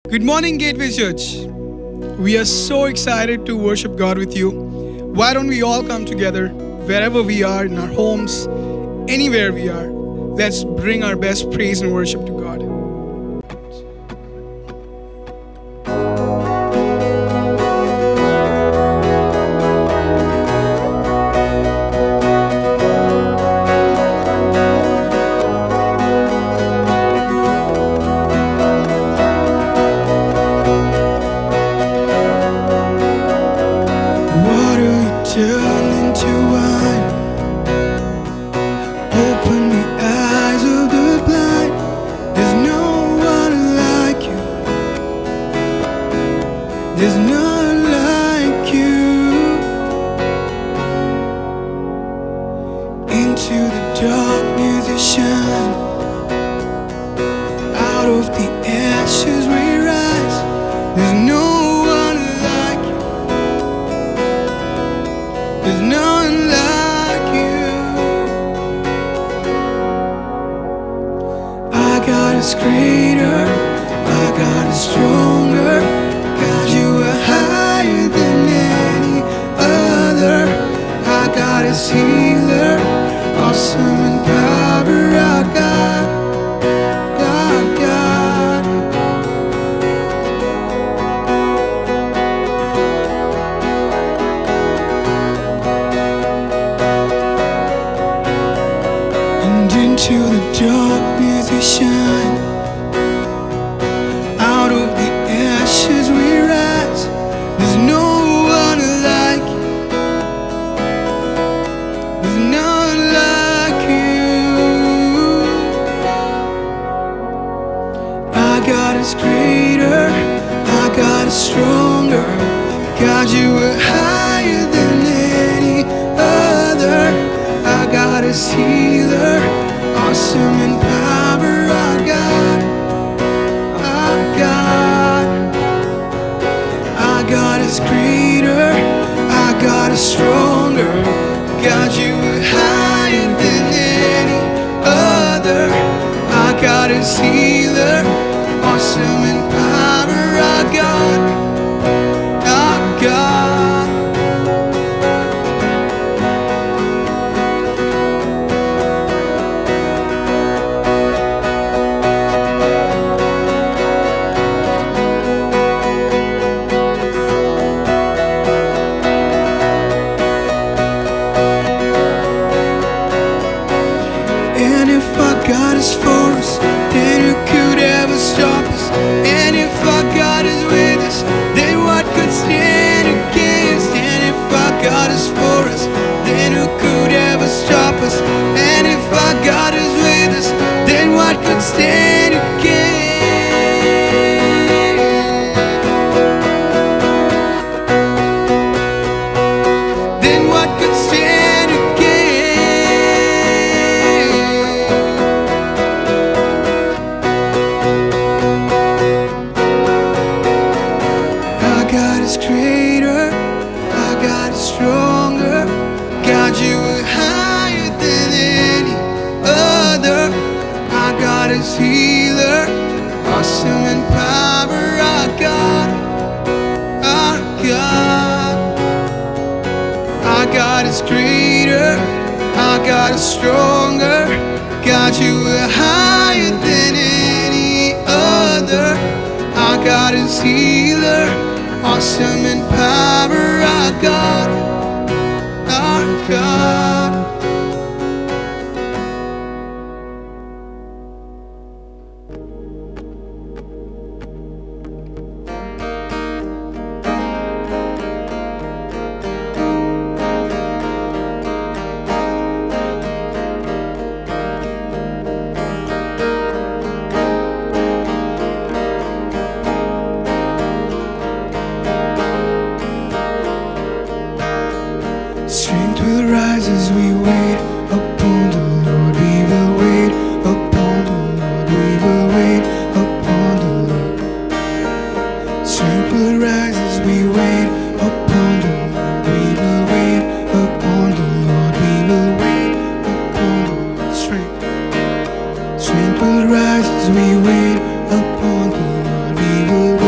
Good morning, Gateway Church. We are so excited to worship God with you. Why don't we all come together, wherever we are, in our homes, anywhere we are? Let's bring our best praise and worship to God. Water you turned into wine. Open the eyes of the blind. There's no one like you. There's none like you. Into the darkness you shine. Out of the ashes we rise. There's no one like you. There's none like you. Our God is greater, our God is stronger. God, you are higher than any other. Our God is healer, awesome in power. Our God, our God. And into the darkness you shine. Out of the ashes we rise. There's no one like you. There's none like you. Our God is greater, our God is stronger. God, you are higher than any other. Our God is healer, awesome in power. Our God, our God. Our God is greater, our God is stronger. God, you are higher than any other. Our God is healer, awesome in power. Our God, our God. And if our God is for us, then who could ever stop us? And if our God is with us, then what could stand against? And if our God is for us, then who could ever stop us? And if our God is with us, then what could stand against? Then what could stand against? Our God is greater, our God is stronger. God, you are higher than any other. Our God is healer, awesome in power. Our God, our God. Our God is greater, our God is stronger. God, you are higher than any other. Our God is healer, awesome in power. Our God, our God. Strength will rise as we wait upon the Lord. We will wait upon the Lord. We will wait upon the Lord. Strength will rise as we wait upon the Lord. We will wait upon the Lord. We will wait upon the Lord. Strength will rise as we wait upon the Lord. We will wait.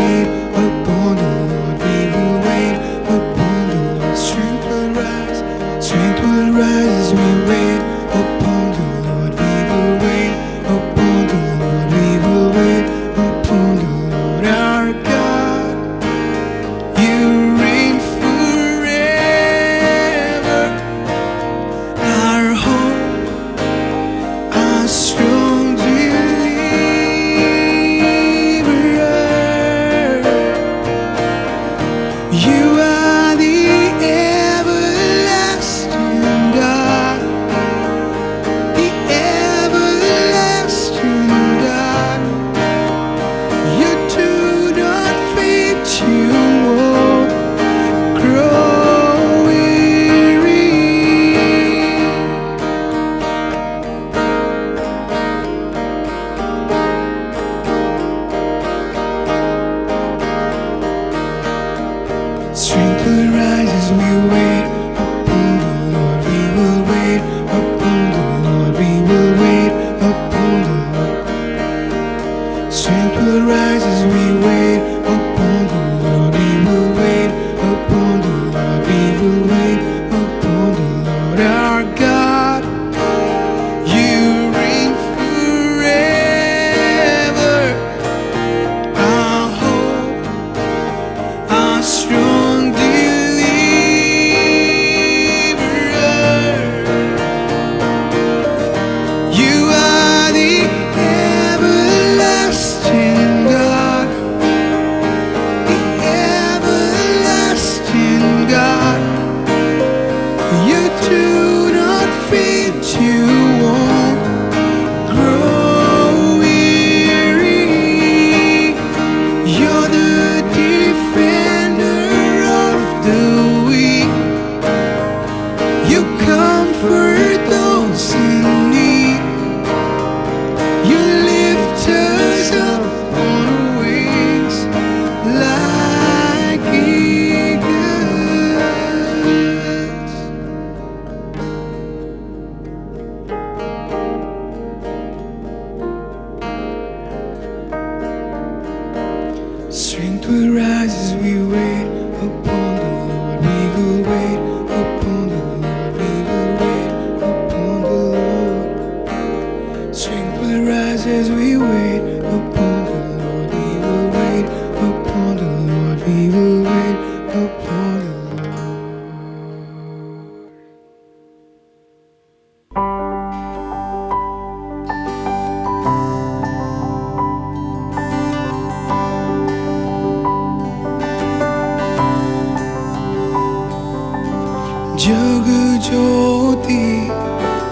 जग ज्योति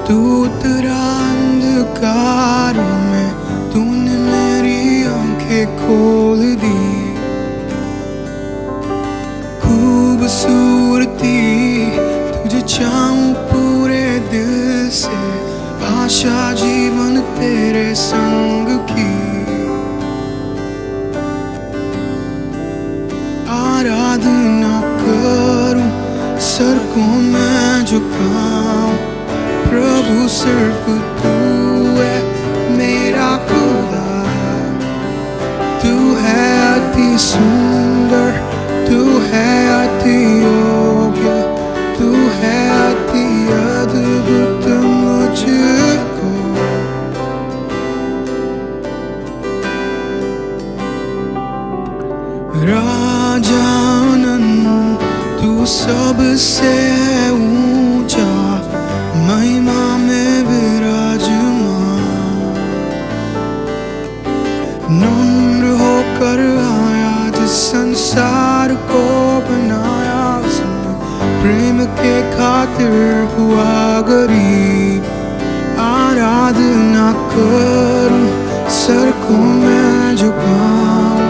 तू तेरा अंधकार में, तूने मेरी आंखें खोल दी। खूबसूरती तुझे चाहूं पूरे दिल से, आशा जीवन तेरे संग की। आराधना करूं, सर को मैं झुकाऊं, प्रभु सिर्फ तू है मेरा खुदा। तू है अति सुंदर, तू है अति योग्य, तू है अति अद्भुत मुझको। राजानन तू सबसे ऊंचा, महिमा में विराजमान। नम्र होकर आया जिस संसार को बनाया, उसने प्रेम के खातिर हुआ गरीब। आराधना करूं, सर को मैं झुकाऊं,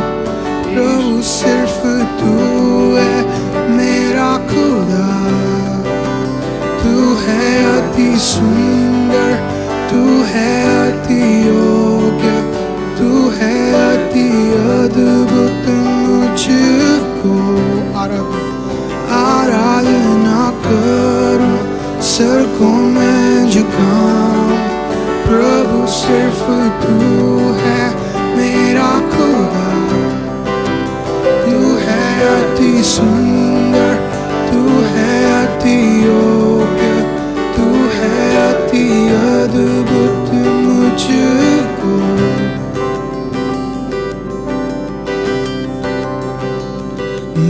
प्रभु सिर्फ तू है मेरा खुदा। तू है अति सुंदर, तू है अति योग्य, तू है अति अद्भुत मुझको। आराधना करूं, सर को मैं झुकाऊं, प्रभु सिर्फ तू है मेरा खुदा। तू है अति सुंदर, तू है अति योग्य, तू है अति अद्भुत मुझको।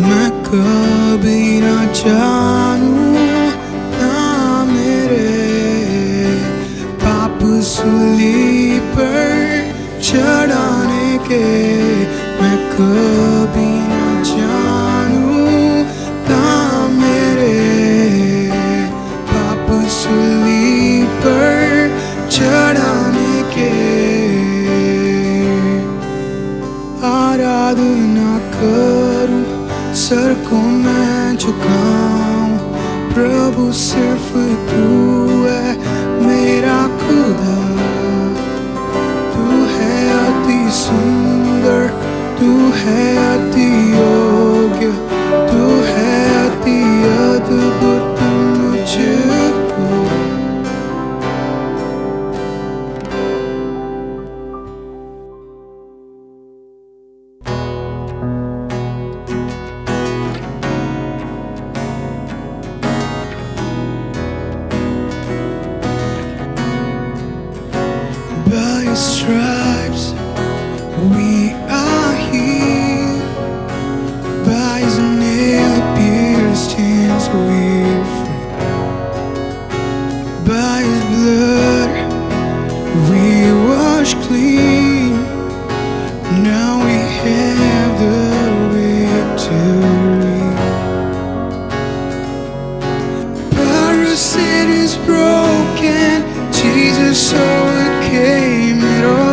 मैं कभी न जानूं ना मेरे पाप सूली पर चढ़ाने के। मैं कभी न जानूं ना मेरे पाप सूली पर चढ़ाने के। आराधना करूं, सर को मैं झुकाऊं, प्रभु सिर्फ तू है मेरा खुदा। तू है अति सुंदर, तू है अति योग्य, तू है अति अद्भुत मुझको। By your stripes we are healed, by his nail-pierced hands we're free. By his blood we wash clean, now we have the victory. Power of sin is broken, Jesus overcame it all.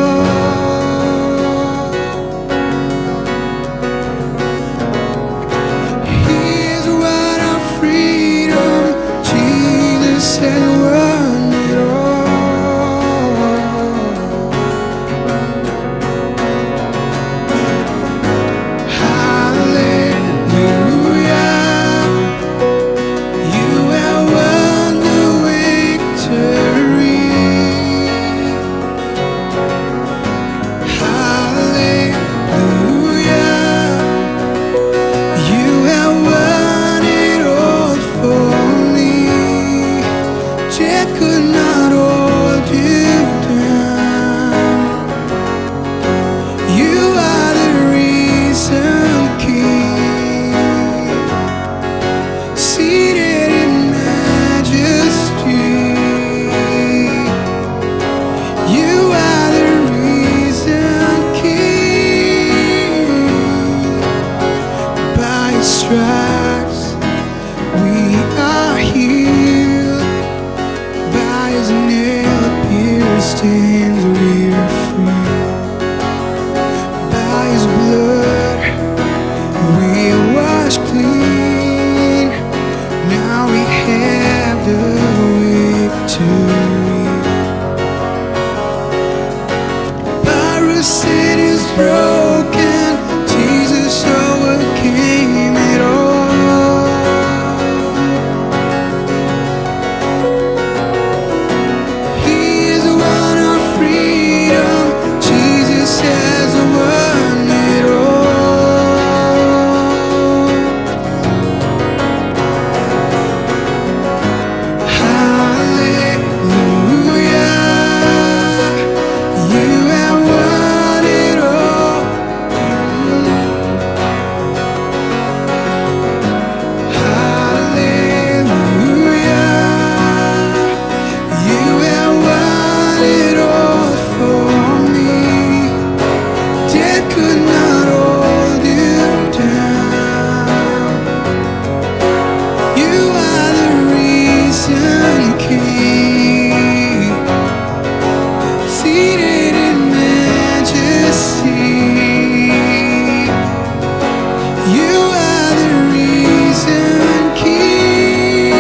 He is what our freedom, Jesus has won it all. Hallelujah, you have won the victory. sins we are free. By His blood we are washed clean. Now we have the victory. Our sin is broken. Jesus overcame it all. He is won our freedom. Jesus has won it all. Hallelujah. You have won it all. Hallelujah. You have won it all for me. Death could not hold you down. You are the risen King, seated in majesty. You are the risen King.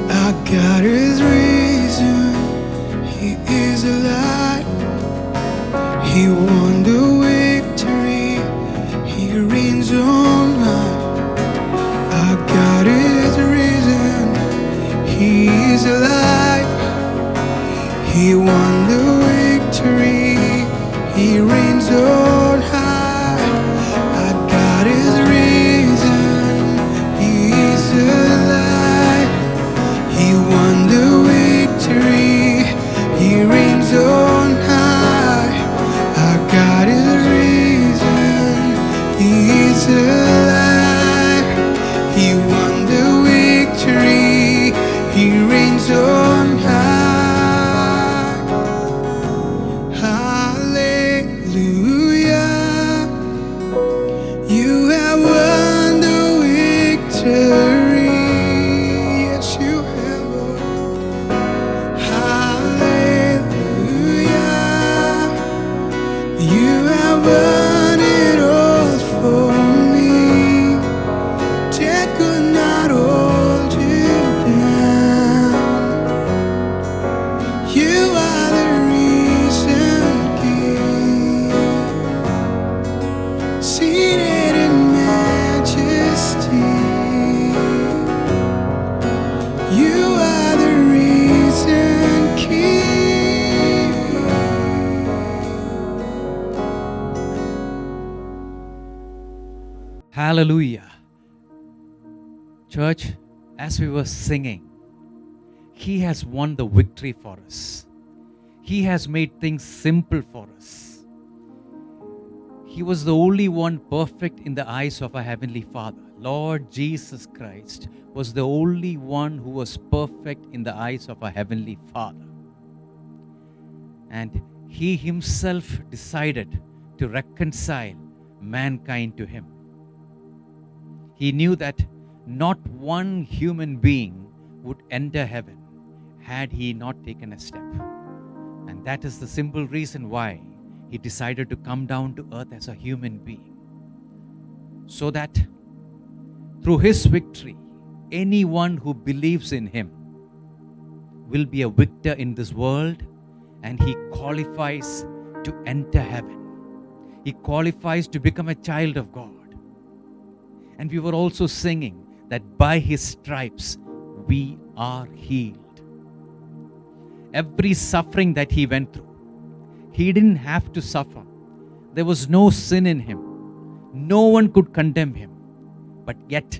Our God is risen. He is alive. He won the victory. He reigns on high. Our God is risen. He is alive. He won the victory. He reigns on high. Our God is risen. He is alive. He won the victory. He reigns on high. Our God is risen. He is alive. He won the victory. He reigns on high. Hallelujah. You have won the victory. Yes, you have, Lord. Hallelujah. You have won it all for me. Death could not hold you down. You are the risen King, seated in majesty. You are the risen King. Hallelujah. Church, as we were singing, He has won the victory for us. He has made things simple for us. He was the only one perfect in the eyes of our Heavenly Father. Lord Jesus Christ was the only one who was perfect in the eyes of our Heavenly Father. And He Himself decided to reconcile mankind to Him. He knew that not one human being would enter heaven had He not taken a step. And that is the simple reason why He decided to come down to earth as a human being. So that through His victory, anyone who believes in Him will be a victor in this world, and he qualifies to enter heaven. He qualifies to become a child of God. And we were also singing that by His stripes we are healed. Every suffering that He went through, He didn't have to suffer. There was no sin in Him. No one could condemn Him. But yet,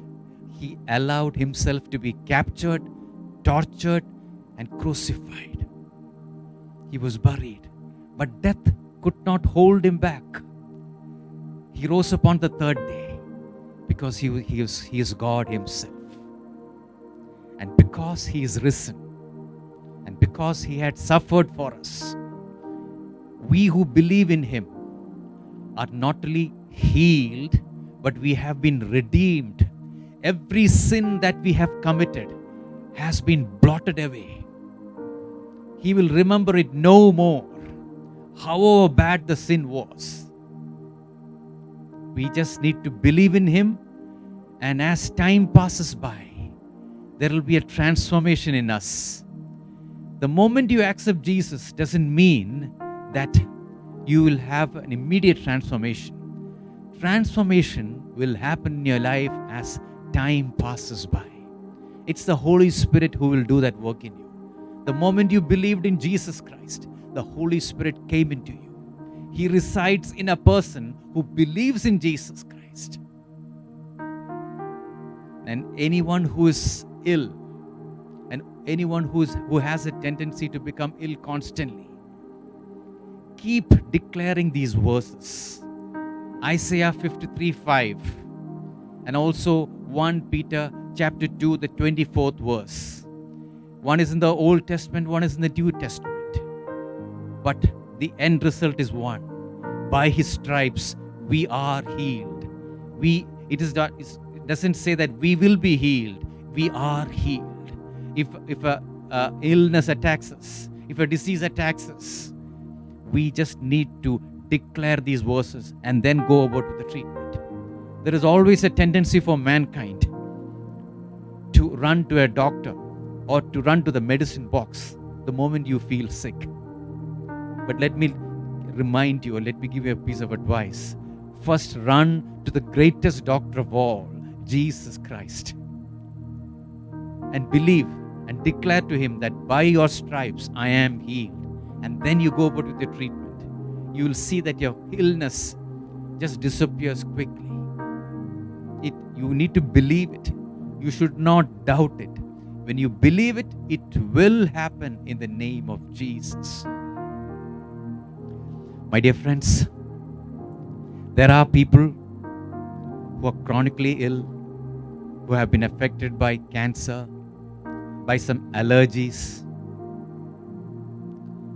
He allowed Himself to be captured, tortured, and crucified. He was buried, but death could not hold Him back. He rose upon the third day because He is God Himself. And because He is risen, and because He had suffered for us, we who believe in Him are not only healed, but we have been redeemed. Every sin that we have committed has been blotted away. He will remember it no more, however bad the sin was. We just need to believe in Him, and as time passes by, there will be a transformation in us. The moment you accept Jesus doesn't mean that you will have an immediate transformation. Transformation will happen in your life as time passes by. It's the Holy Spirit who will do that work in you. The moment you believed in Jesus Christ, the Holy Spirit came into you. He resides in a person who believes in Jesus Christ. And anyone who is ill, and anyone who has a tendency to become ill constantly, keep declaring these verses. Isaiah 53:5, and also 1 Peter chapter 2, the 24th verse. One is in the Old Testament, one is in the New Testament. But the end result is one. By His stripes we are healed. It doesn't say that we will be healed. We are healed. If a illness attacks us, if a disease attacks us, we just need to declare these verses and then go about with the treatment. There is always a tendency for mankind to run to a doctor or to run to the medicine box the moment you feel sick. But let me remind you, or let me give you a piece of advice. First, run to the greatest doctor of all, Jesus Christ, and believe and declare to Him that by your stripes I am healed. And then you go about with your treatment. You will see that your illness just disappears quickly. You need to believe it. You should not doubt it. When you believe it, it will happen in the name of Jesus. My dear friends, there are people who are chronically ill, who have been affected by cancer, by some allergies.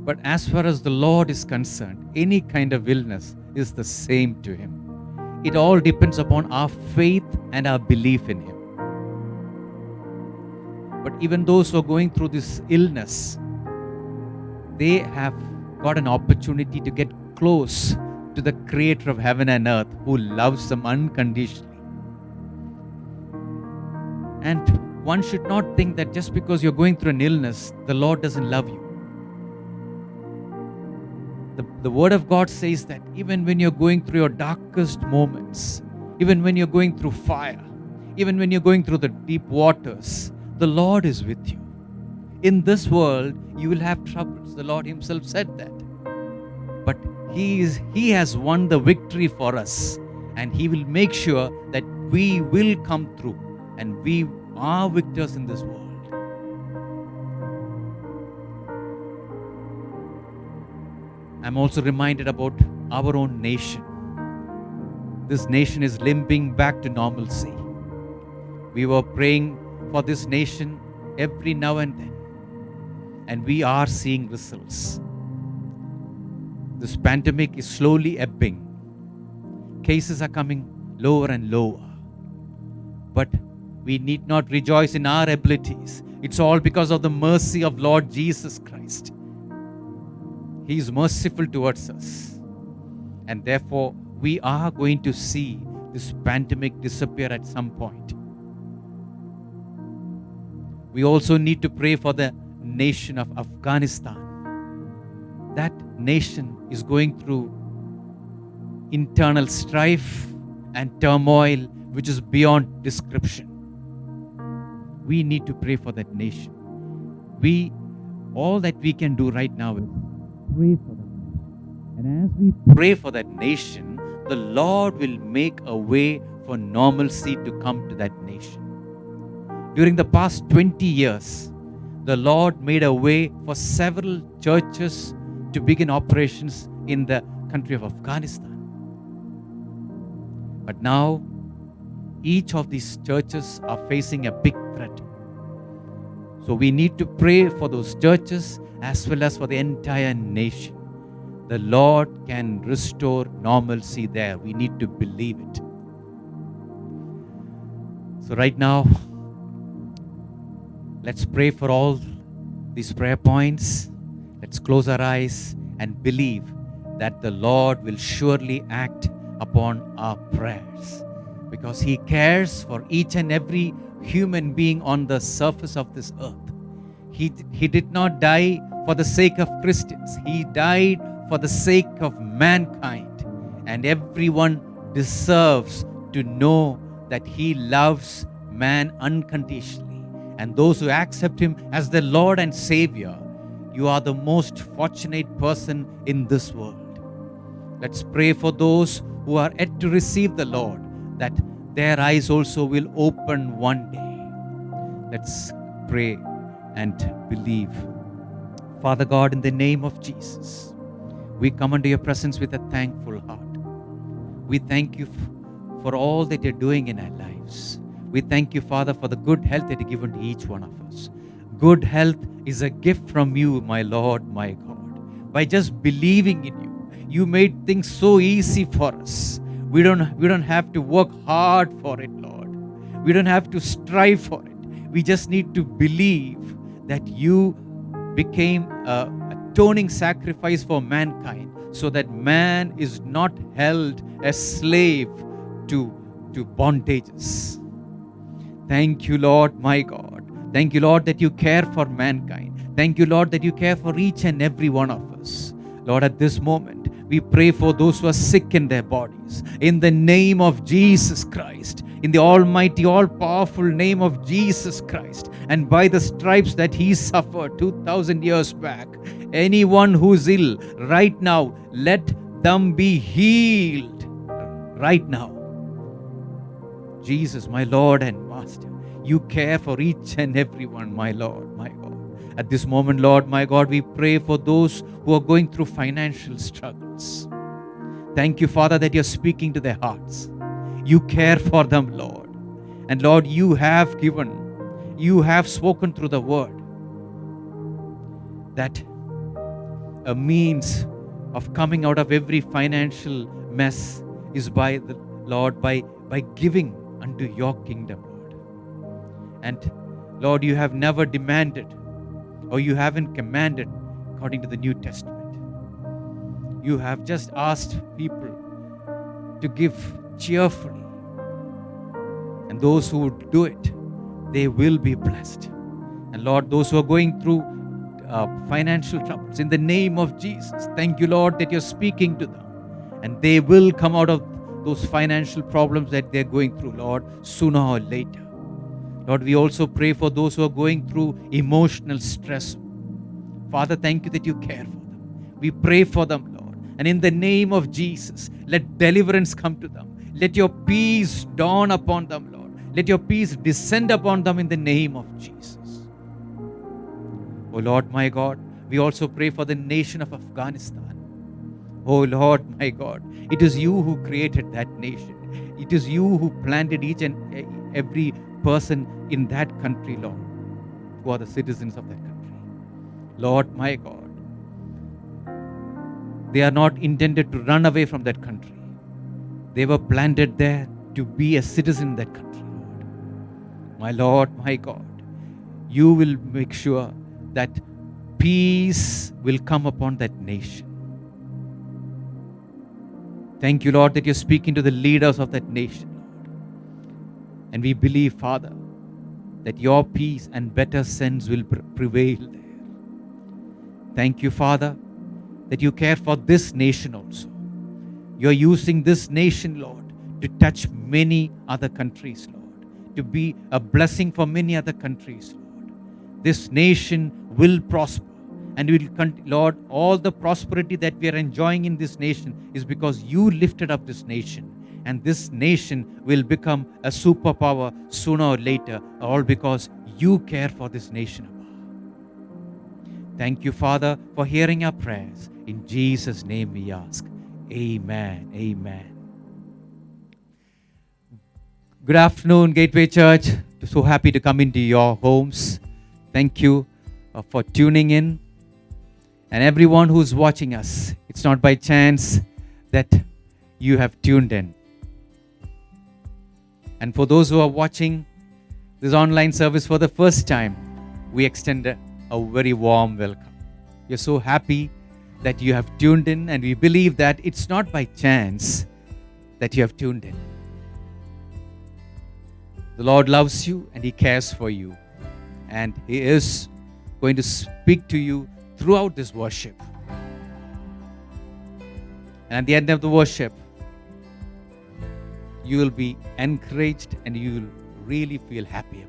But as far as the Lord is concerned, any kind of illness is the same to Him. It all depends upon our faith and our belief in Him. But even those who are going through this illness, they have got an opportunity to get close to the Creator of heaven and earth, who loves them unconditionally. And one should not think that just because you're going through an illness, the Lord doesn't love you. The Word of God says that even when you're going through your darkest moments, even when you're going through fire, even when you're going through the deep waters, the Lord is with you. In this world, you will have troubles. The Lord Himself said that. But He has won the victory for us, and He will make sure that we will come through, and we are victors in this world. I'm also reminded about our own nation. This nation is limping back to normalcy. We were praying for this nation every now and then, and we are seeing results. This pandemic is slowly ebbing. Cases are coming lower and lower. But we need not rejoice in our abilities. It's all because of the mercy of Lord Jesus Christ. He is merciful towards us. And therefore, we are going to see this pandemic disappear at some point. We also need to pray for the nation of Afghanistan. That nation is going through internal strife and turmoil which is beyond description. We need to pray for that nation. All that we can do right now is pray for that nation. And as we pray for that nation, the Lord will make a way for normalcy to come to that nation. During the past 20 years, the Lord made a way for several churches to begin operations in the country of Afghanistan. But now, each of these churches are facing a big threat. So we need to pray for those churches as well as for the entire nation. The Lord can restore normalcy there. We need to believe it. So right now, Let's pray for all these prayer points. Let's close our eyes and believe that the Lord will surely act upon our prayers, because He cares for each and every human being on the surface of this earth. He did not die for the sake of Christians. He died for the sake of mankind. And everyone deserves to know that He loves man unconditionally. And those who accept Him as their Lord and Savior, you are the most fortunate person in this world. Let's pray for those who are yet to receive the Lord, that their eyes also will open one day. Let's pray and believe. Father God, in the name of Jesus, we come into your presence with a thankful heart. We thank you for all that you're doing in our lives. We thank you, Father, for the good health that you've given to each one of us. Good health is a gift from you, my Lord, my God. By just believing in you, you made things so easy for us. We don't have to work hard for it, Lord. We don't have to strive for it. We just need to believe that you became a atoning sacrifice for mankind, so that man is not held as slave to bondages. Thank you, Lord, my God. Thank you, Lord, that you care for mankind. Thank you, Lord, that you care for each and every one of us. Lord, at this moment, we pray for those who are sick in their bodies. In the name of Jesus Christ, in the almighty, all-powerful name of Jesus Christ, and by the stripes that He suffered 2,000 years back, anyone who's ill right now, let them be healed right now. Jesus, my Lord and Master, you care for each and every one, my Lord, my God. At this moment, Lord, my God, we pray for those who are going through financial struggles. Thank you, Father, that you're speaking to their hearts. You care for them, Lord. And Lord, you have spoken through the word that a means of coming out of every financial mess is by the Lord, by giving unto your kingdom, Lord. And Lord, you have never demanded, or you haven't commanded according to the New Testament. You have just asked people to give cheerfully. And those who would do it, they will be blessed. And Lord, those who are going through financial troubles, in the name of Jesus, thank you, Lord, that you're speaking to them. And they will come out of those financial problems that they're going through, Lord, sooner or later. Lord, we also pray for those who are going through emotional stress. Father, thank you that you care for them. We pray for them, Lord. And in the name of Jesus, let deliverance come to them. Let your peace dawn upon them, Lord. Let your peace descend upon them in the name of Jesus. Oh Lord, my God, we also pray for the nation of Afghanistan. Oh Lord, my God, it is you who created that nation. It is you who planted each and every person in that country, Lord, who are the citizens of that country. Lord, my God, they are not intended to run away from that country. They were planted there to be a citizen in that country, Lord. My Lord, my God, you will make sure that peace will come upon that nation. Thank you, Lord, that you're speaking to the leaders of that nation, Lord. And we believe, Father, that your peace and better sense will prevail there. Thank you, Father, that you care for this nation also. You're using this nation, Lord, to touch many other countries, Lord, to be a blessing for many other countries, Lord. This nation will prosper. And we will, Lord, all the prosperity that we are enjoying in this nation is because you lifted up this nation. And this nation will become a superpower sooner or later, all because you care for this nation above. Thank you, Father, for hearing our prayers. In Jesus' name we ask. Amen. Amen. Good afternoon, Gateway Church. So happy to come into your homes. Thank you for tuning in. And everyone who's watching us, it's not by chance that you have tuned in. And for those who are watching this online service for the first time, we extend a very warm welcome. We are so happy that you have tuned in, and we believe that it's not by chance that you have tuned in. The Lord loves you and He cares for you, and He is going to speak to you throughout this worship. And at the end of the worship, you will be encouraged and you will really feel happy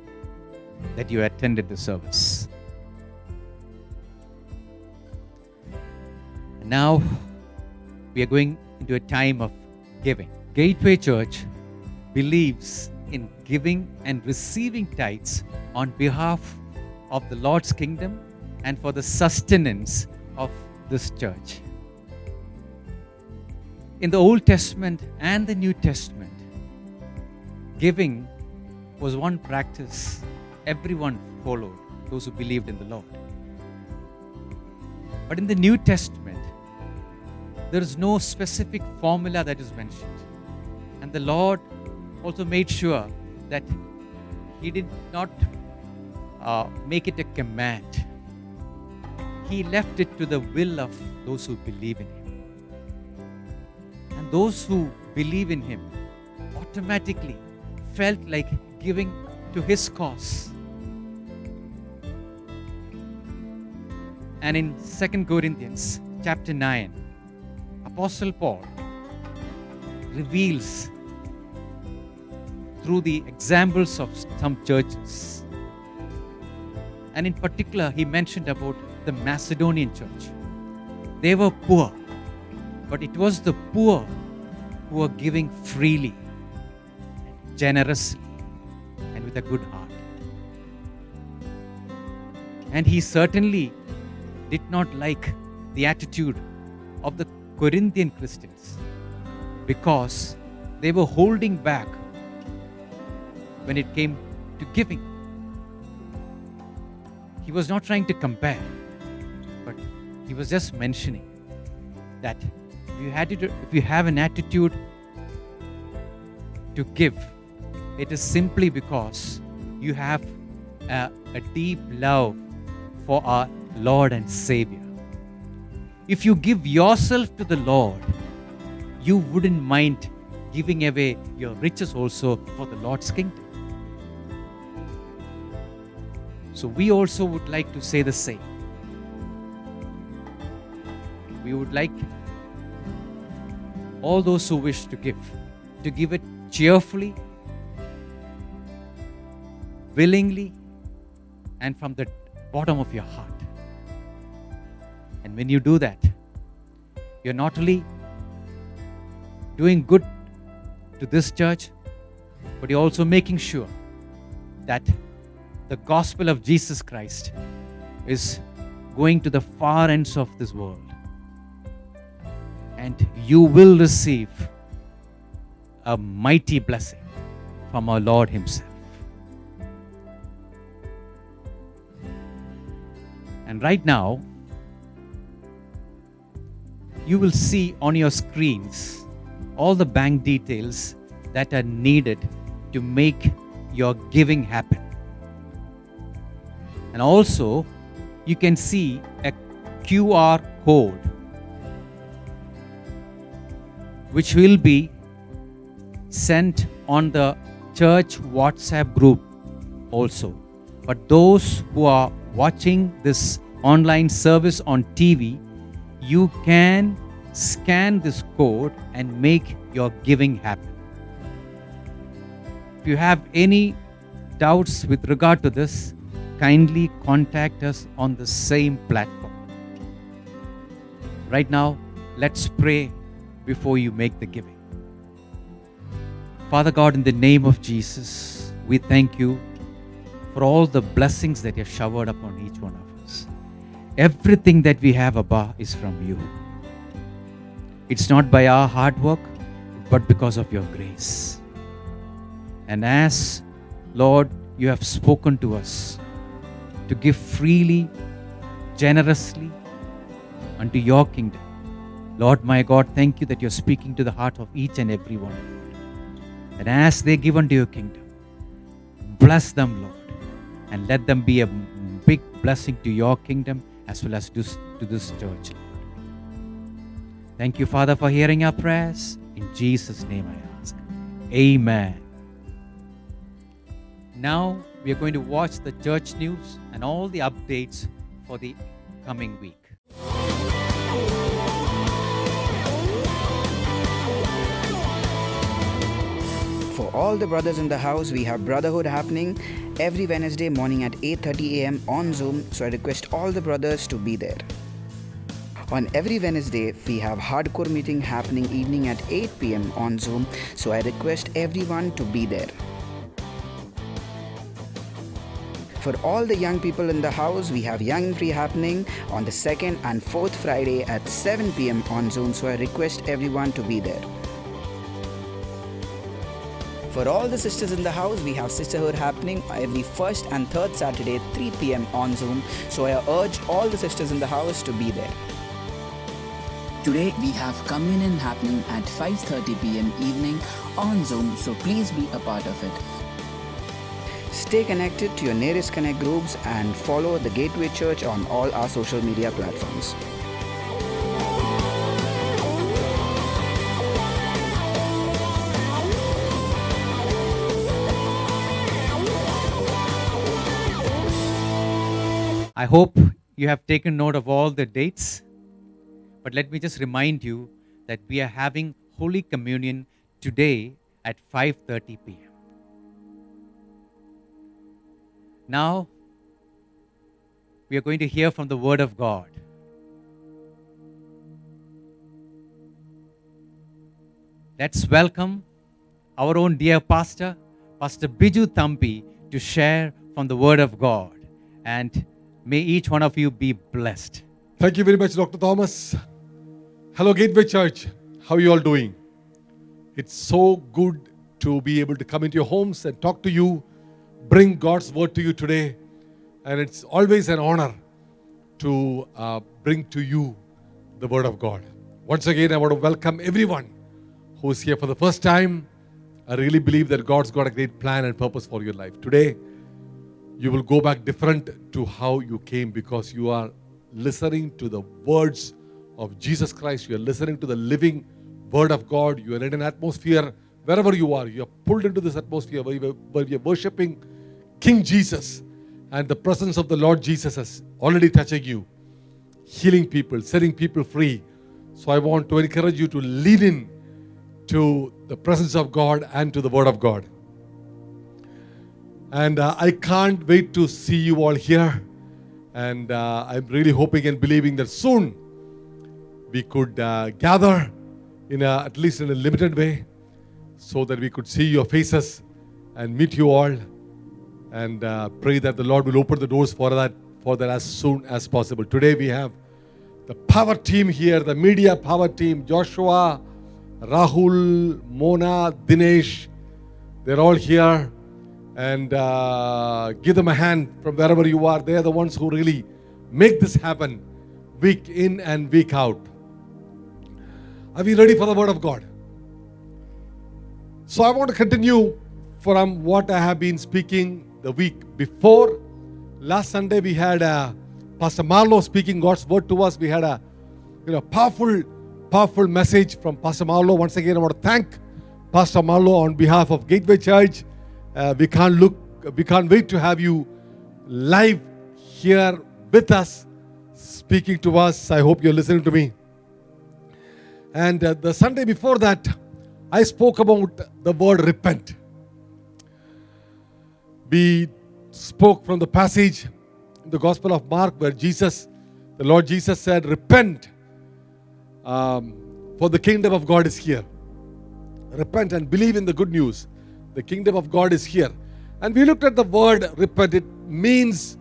that you attended the service. And now we are going into a time of giving. Gateway Church believes in giving and receiving tithes on behalf of the Lord's kingdom and for the sustenance of this church. In the Old Testament and the New Testament, giving was one practice everyone followed, those who believed in the Lord. But in the New Testament, there is no specific formula that is mentioned. And the Lord also made sure that He did not make it a command. He left it to the will of those who believe in Him. And those who believe in Him automatically felt like giving to His cause. And in 2 Corinthians chapter 9, Apostle Paul reveals through the examples of some churches. And in particular, he mentioned about the Macedonian church. They were poor, but it was the poor who were giving freely, generously, and with a good heart. And he certainly did not like the attitude of the Corinthian Christians because they were holding back when it came to giving. He was not trying to compare, but he was just mentioning that if you have an attitude to give, it is simply because you have a deep love for our Lord and Savior. If you give yourself to the Lord, you wouldn't mind giving away your riches also for the Lord's kingdom. So we also would like to say the same. We would like all those who wish to give it cheerfully, willingly, and from the bottom of your heart. And when you do that, you're not only doing good to this church, but you're also making sure that the gospel of Jesus Christ is going to the far ends of this world. And you will receive a mighty blessing from our Lord Himself. And right now, you will see on your screens all the bank details that are needed to make your giving happen. And also, you can see a QR code which will be sent on the church WhatsApp group also. But those who are watching this online service on TV, you can scan this code and make your giving happen. If you have any doubts with regard to this, kindly contact us on the same platform. Right now, let's pray before you make the giving. Father God, in the name of Jesus, we thank you for all the blessings that you have showered upon each one of us. Everything that we have, Abba, is from you. It's not by our hard work, but because of your grace. And as, Lord, you have spoken to us to give freely, generously unto your kingdom. Lord, my God, thank you that you're speaking to the heart of each and every one. And as they give unto your kingdom, bless them, Lord, and let them be a big blessing to your kingdom as well as to this church. Thank you, Father, for hearing our prayers. In Jesus' name I ask. Amen. Now we are going to watch the church news and all the updates for the coming week. For all the brothers in the house, we have Brotherhood happening every Wednesday morning at 8:30 a.m. on Zoom, so I request all the brothers to be there. On every Wednesday, we have Hardcore meeting happening evening at 8 p.m. on Zoom, so I request everyone to be there. For all the young people in the house, we have Young and Free happening on the 2nd and 4th Friday at 7 p.m. on Zoom, so I request everyone to be there. For all the sisters in the house, we have Sisterhood happening every 1st and 3rd Saturday 3 p.m. on Zoom, so I urge all the sisters in the house to be there. Today we have communion happening at 5:30 p.m. evening on Zoom, so please be a part of it. Stay connected to your nearest Connect groups and follow the Gateway Church on all our social media platforms. I hope you have taken note of all the dates. But let me just remind you that we are having Holy Communion today at 5:30 p.m. Now, we are going to hear from the Word of God. Let's welcome our own dear pastor, Pastor Biju Thampi, to share from the Word of God. And may each one of you be blessed. Thank you very much, Dr. Thomas. Hello, Gateway Church. How are you all doing? It's so good to be able to come into your homes and talk to you, bring God's word to you today. And it's always an honor to bring to you the word of God. Once again, I want to welcome everyone who is here for the first time. I really believe that God's got a great plan and purpose for your life. Today, you will go back different to how you came because you are listening to the words of Jesus Christ. You are listening to the living word of God. You are in an atmosphere, wherever you are pulled into this atmosphere where you are worshipping King Jesus, and the presence of the Lord Jesus is already touching you, healing people, setting people free. So I want to encourage you to lean in to the presence of God and to the word of God. And I can't wait to see you all here. And I'm really hoping and believing that soon we could gather at least in a limited way so that we could see your faces and meet you all, and pray that the Lord will open the doors for that as soon as possible. Today we have the power team here, the media power team, Joshua, Rahul, Mona, Dinesh. They're all here. And give them a hand from wherever you are. They are the ones who really make this happen week in and week out. Are we ready for the word of God? So I want to continue from what I have been speaking the week before. Last Sunday we had Pastor Marlo speaking God's word to us. We had a powerful message from Pastor Marlo. Once again, I want to thank Pastor Marlo on behalf of Gateway Church. We can't wait to have you live here with us, speaking to us. I hope you're listening to me. And the Sunday before that, I spoke about the word repent. We spoke from the passage in the Gospel of Mark where the Lord Jesus said, repent, for the kingdom of God is here. Repent and believe in the good news. The kingdom of God is here. And we looked at the word repent. It means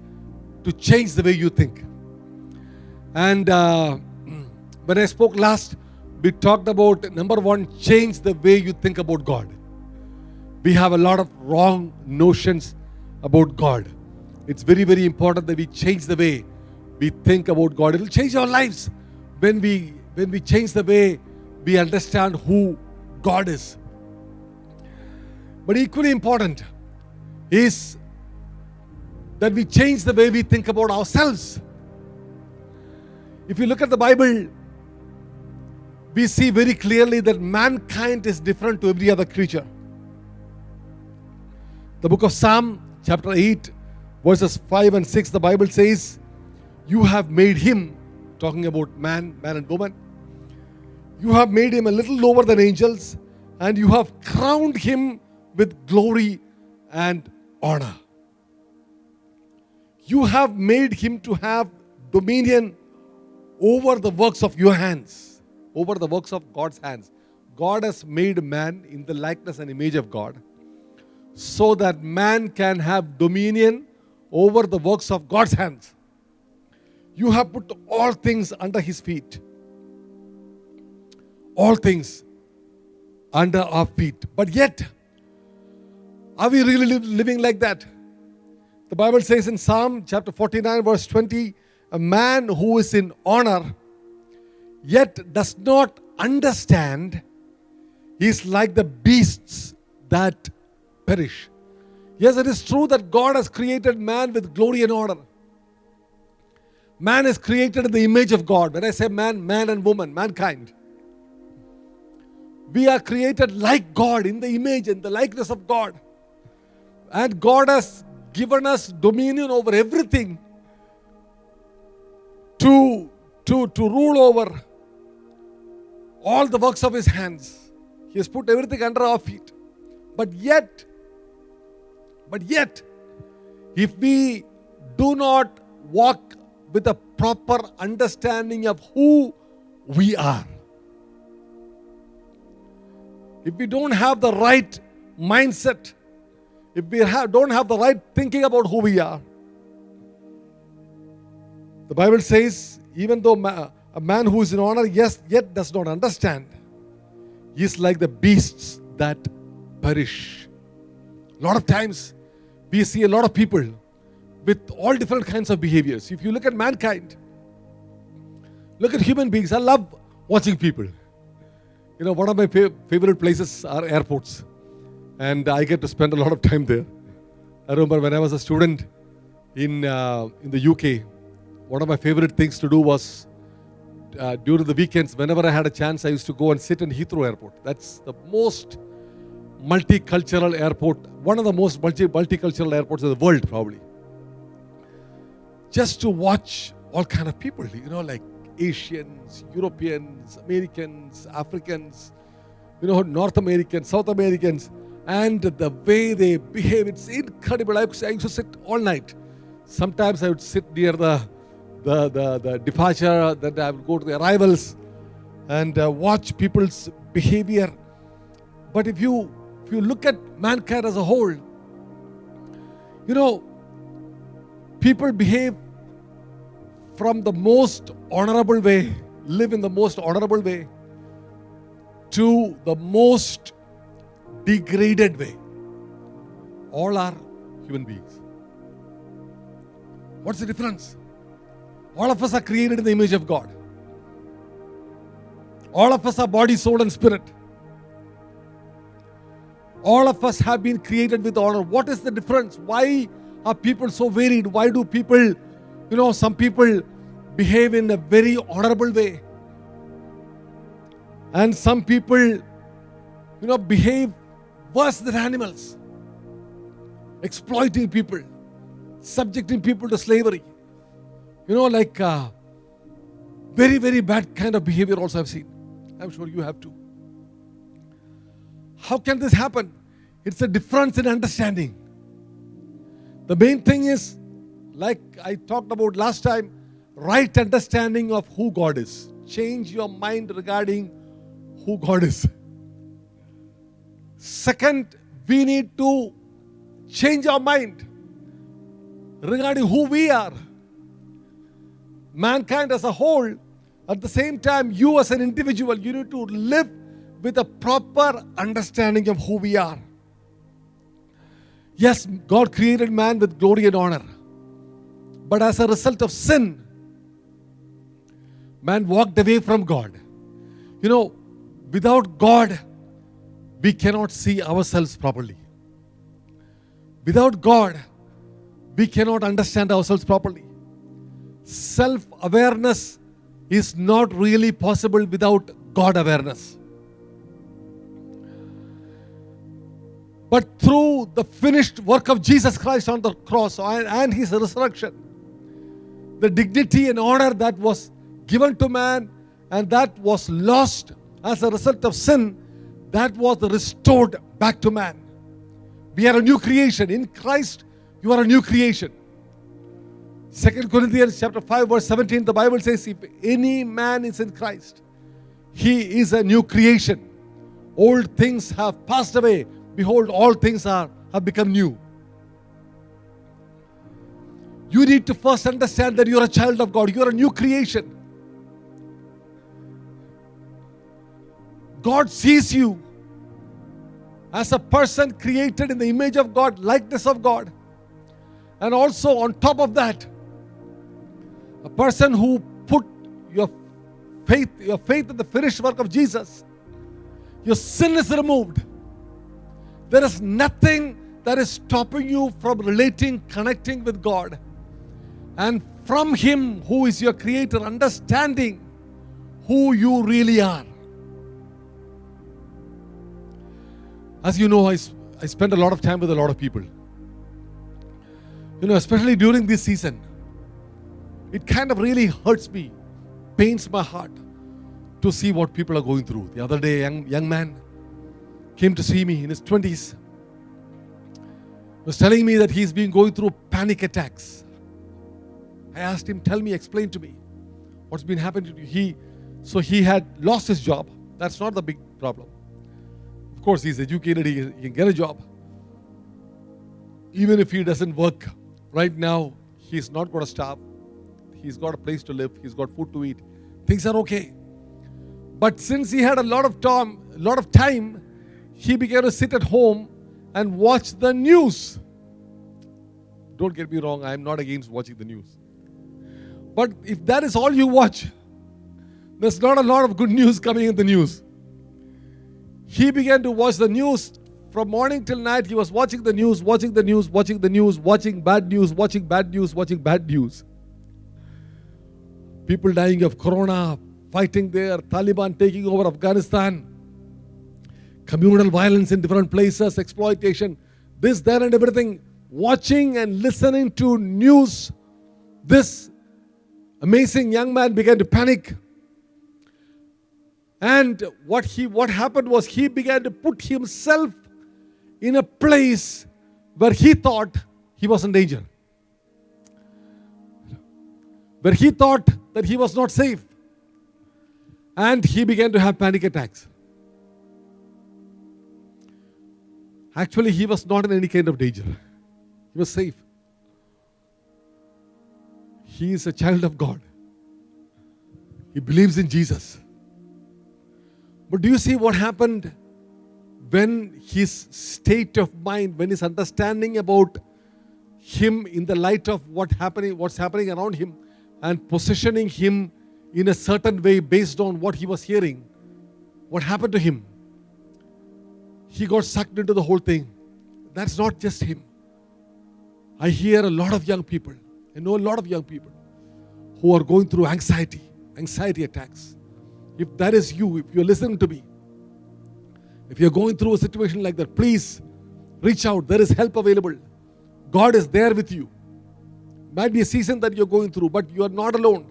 to change the way you think. And when I spoke last, we talked about, number one, change the way you think about God. We have a lot of wrong notions about God. It's very, very important that we change the way we think about God. It will change our lives when we change the way we understand who God is. But equally important is that we change the way we think about ourselves. If you look at the Bible, we see very clearly that mankind is different to every other creature. The book of Psalm, chapter 8, verses 5 and 6, the Bible says, you have made him, talking about man and woman, you have made him a little lower than angels, and you have crowned him with glory and honor. You have made him to have dominion over the works of your hands, over the works of God's hands. God has made man in the likeness and image of God, so that man can have dominion over the works of God's hands. You have put all things under his feet. All things under our feet. But yet, are we really living like that? The Bible says in Psalm chapter 49 verse 20, a man who is in honor yet does not understand is like the beasts that perish. Yes, it is true that God has created man with glory and honor. Man is created in the image of God. When I say man, man and woman, mankind. We are created like God, in the image and the likeness of God. And God has given us dominion over everything to rule over all the works of his hands. He has put everything under our feet. But yet, if we do not walk with a proper understanding of who we are, if we don't have the right mindset, if we don't have the right thinking about who we are, the Bible says, even though a man who is in honor, yes, yet does not understand, he is like the beasts that perish. A lot of times, we see a lot of people with all different kinds of behaviors. If you look at mankind, look at human beings. I love watching people. You know, one of my favorite places are airports. And I get to spend a lot of time there. I remember when I was a student in the UK, one of my favorite things to do was during the weekends, whenever I had a chance, I used to go and sit in Heathrow Airport. That's the most multicultural airport, one of the most multicultural airports in the world probably. Just to watch all kind of people, you know, like Asians, Europeans, Americans, Africans, you know, North Americans, South Americans, and the way they behave, it's incredible. I used to sit all night. Sometimes I would sit near the departure, then I would go to the arrivals and watch people's behavior. But if you look at mankind as a whole, you know, people behave from the most honorable way, live in the most honorable way, to the most degraded way. All are human beings. What's the difference? All of us are created in the image of God. All of us are body, soul, and spirit. All of us have been created with honor. What is the difference? Why are people so varied? Why do people, you know, some people behave in a very honorable way, and some people, you know, behave worse than animals, exploiting people, subjecting people to slavery. You know, like very, very bad kind of behavior also I've seen. I'm sure you have too. How can this happen? It's a difference in understanding. The main thing is, like I talked about last time, right understanding of who God is. Change your mind regarding who God is. Second, we need to change our mind regarding who we are. Mankind as a whole, at the same time, you as an individual, you need to live with a proper understanding of who we are. Yes, God created man with glory and honor. But as a result of sin, man walked away from God. You know, without God, we cannot see ourselves properly. Without God, we cannot understand ourselves properly. Self-awareness is not really possible without God awareness. But through the finished work of Jesus Christ on the cross and His resurrection, the dignity and honor that was given to man and that was lost as a result of sin, that was restored back to man. We are a new creation. In Christ, you are a new creation. 2 Corinthians chapter 5 verse 17, the Bible says, if any man is in Christ, he is a new creation. Old things have passed away. Behold, all things have become new. You need to first understand that you are a child of God. You are a new creation. God sees you as a person created in the image of God, likeness of God. And also on top of that, a person who put your faith in the finished work of Jesus. Your sin is removed. There is nothing that is stopping you from relating, connecting with God. And from Him, who is your Creator, understanding who you really are. As you know, I spend a lot of time with a lot of people. You know, especially during this season, it kind of really hurts me, pains my heart to see what people are going through. The other day, a young man came to see me in his 20s. Was telling me that he's been going through panic attacks. I asked him, tell me, explain to me what's been happening to you. He had lost his job. That's not the big problem. Of course, he's educated, he can get a job. Even if he doesn't work right now, he's not going to starve. He's got a place to live. He's got food to eat. Things are okay. But since he had a lot of time, he began to sit at home and watch the news. Don't get me wrong, I am not against watching the news. But if that is all you watch, there's not a lot of good news coming in the news. He began to watch the news from morning till night. He was watching the news, watching bad news, watching bad news. People dying of corona, fighting there, Taliban taking over Afghanistan, communal violence in different places, exploitation, this, that, and everything. Watching and listening to news, this amazing young man began to panic. And what happened was he began to put himself in a place where he thought he was in danger. Where he thought that he was not safe. And he began to have panic attacks. Actually, he was not in any kind of danger. He was safe. He is a child of God. He believes in Jesus. But do you see what happened when his state of mind, when his understanding about him in the light of what's happening around him, and positioning him in a certain way based on what he was hearing, what happened to him? He got sucked into the whole thing. That's not just him. I hear a lot of young people, I know a lot of young people who are going through anxiety attacks. If that is you, if you're listening to me, if you're going through a situation like that, please reach out. There is help available. God is there with you. Might be a season that you're going through, but you are not alone.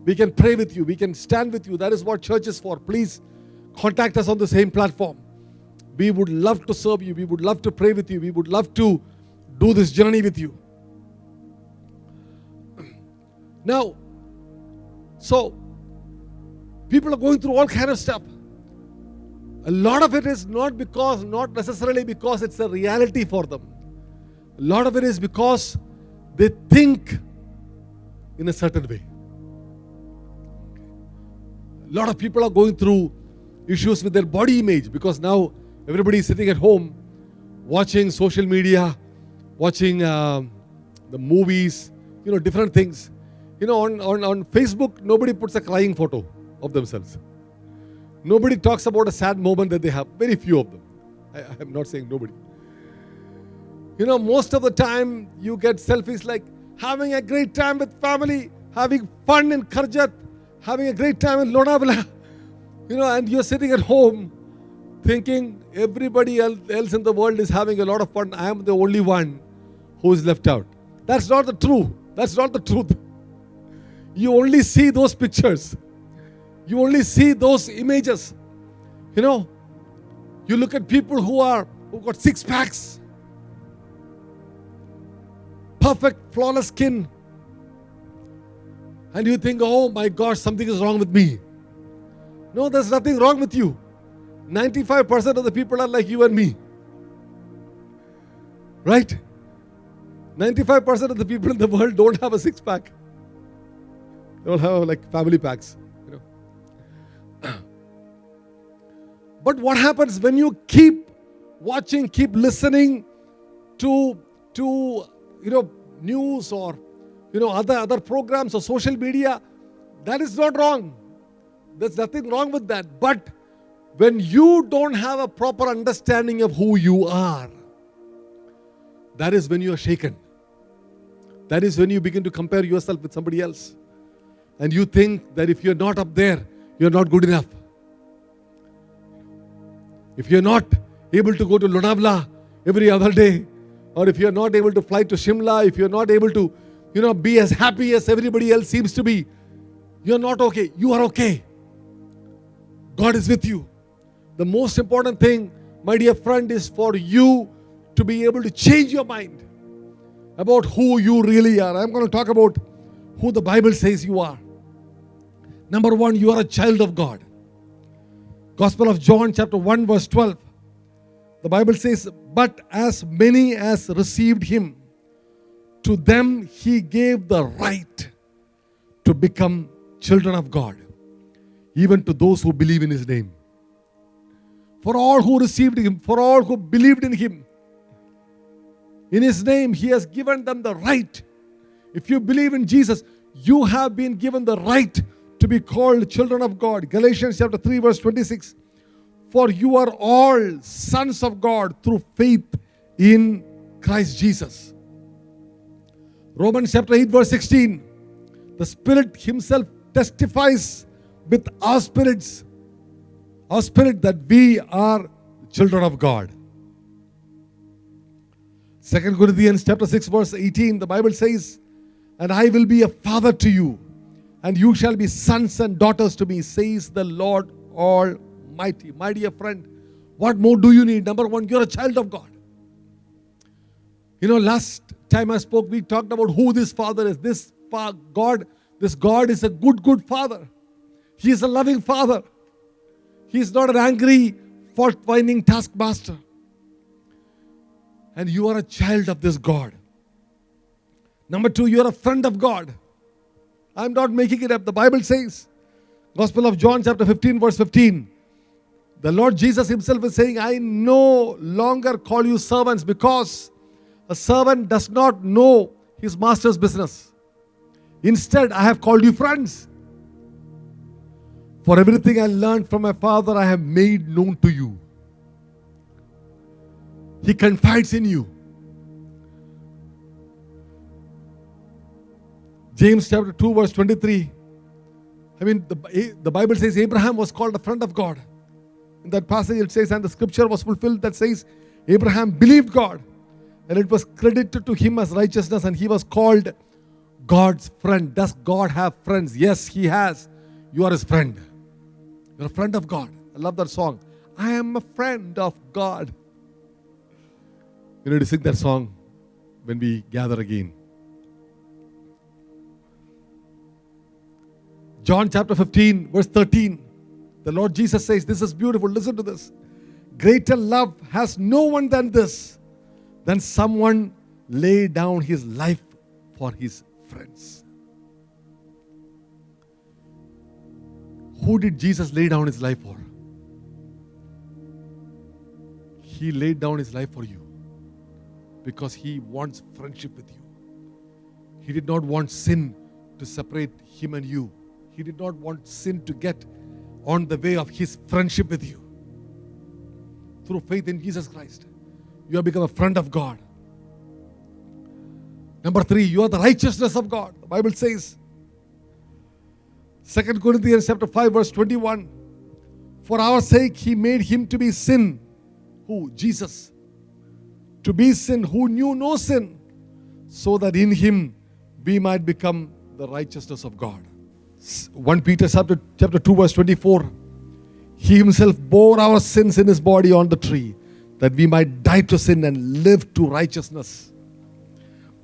We can pray with you. We can stand with you. That is what church is for. Please contact us on the same platform. We would love to serve you. We would love to pray with you. We would love to do this journey with you. Now, so people are going through all kind of stuff. A lot of it is not necessarily because it's a reality for them. A lot of it is because they think in a certain way. A lot of people are going through issues with their body image because now everybody is sitting at home watching social media, watching the movies, different things. On Facebook, nobody puts a crying photo of themselves. Nobody talks about a sad moment that they have. Very few of them. I am not saying nobody. You know, most of the time you get selfies like having a great time with family, having fun in Karjat, having a great time in Lonavala. You know, and you're sitting at home thinking everybody else in the world is having a lot of fun. I am the only one who is left out. That's not the truth. That's not the truth. You only see those pictures. You only see those images. You know, you look at people who got six packs, perfect, flawless skin, and you think, oh my gosh, something is wrong with me. No, there's nothing wrong with you. 95% of the people are like you and me. Right? 95% of the people in the world don't have a six pack. They don't have like family packs. You know. But what happens when you keep watching, keep listening to news or other programs or social media? That is not wrong. There's nothing wrong with that. But when you don't have a proper understanding of who you are, that is when you are shaken. That is when you begin to compare yourself with somebody else. And you think that if you're not up there, you're not good enough. If you're not able to go to Lonavala every other day, or if you're not able to fly to Shimla, if you're not able to, be as happy as everybody else seems to be, you're not okay. You are okay. God is with you. The most important thing, my dear friend, is for you to be able to change your mind about who you really are. I'm going to talk about who the Bible says you are. Number one, you are a child of God. Gospel of John chapter 1 verse 12. The Bible says, but as many as received him, to them he gave the right to become children of God, even to those who believe in his name. For all who received him, for all who believed in him, in his name, he has given them the right. If you believe in Jesus, you have been given the right to be called children of God. Galatians chapter 3 verse 26. For you are all sons of God through faith in Christ Jesus. Romans chapter 8 verse 16. The Spirit himself testifies with our spirit that we are children of God. 2 Corinthians chapter 6 verse 18, the Bible says, and I will be a father to you, and you shall be sons and daughters to me, says the Lord Almighty. My dear friend, what more do you need? Number one, you're a child of God. Last time I spoke, we talked about who this Father is. This God is a good Father. He is a loving Father. He is not an angry, fault-finding taskmaster. And you are a child of this God. Number two, you are a friend of God. I'm not making it up. The Bible says, Gospel of John chapter 15 verse 15. The Lord Jesus himself is saying, I no longer call you servants, because a servant does not know his master's business. Instead, I have called you friends. For everything I learned from my Father, I have made known to you. He confides in you. James chapter 2 verse 23. The Bible says Abraham was called a friend of God. In that passage it says, and the scripture was fulfilled that says, Abraham believed God, and it was credited to him as righteousness, and he was called God's friend. Does God have friends? Yes, he has. You are his friend. You're a friend of God. I love that song. I am a friend of God. We need to sing that song when we gather again. John chapter 15 verse 13. The Lord Jesus says, this is beautiful. Listen to this. Greater love has no one than this, than someone lay down his life for his friends. Who did Jesus lay down his life for? He laid down his life for you because he wants friendship with you. He did not want sin to separate him and you. He did not want sin to get on the way of his friendship with you. Through faith in Jesus Christ, you have become a friend of God. Number 3, you are the righteousness of God. The Bible says, 2 Corinthians chapter 5 verse 21, for our sake he made him to be sin. Who? Jesus. To be sin who knew no sin, so that in him we might become the righteousness of God. 1 Peter chapter 2 verse 24, he himself bore our sins in his body on the tree, that we might die to sin and live to righteousness.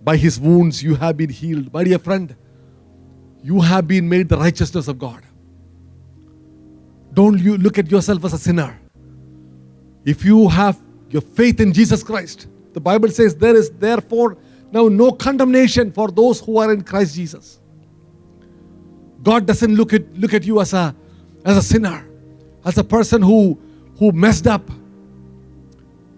By his wounds you have been healed. My dear friend, you have been made the righteousness of God. Don't you look at yourself as a sinner. If you have your faith in Jesus Christ, the Bible says there is therefore now no condemnation for those who are in Christ Jesus. God doesn't look at you as a sinner, as a person who messed up.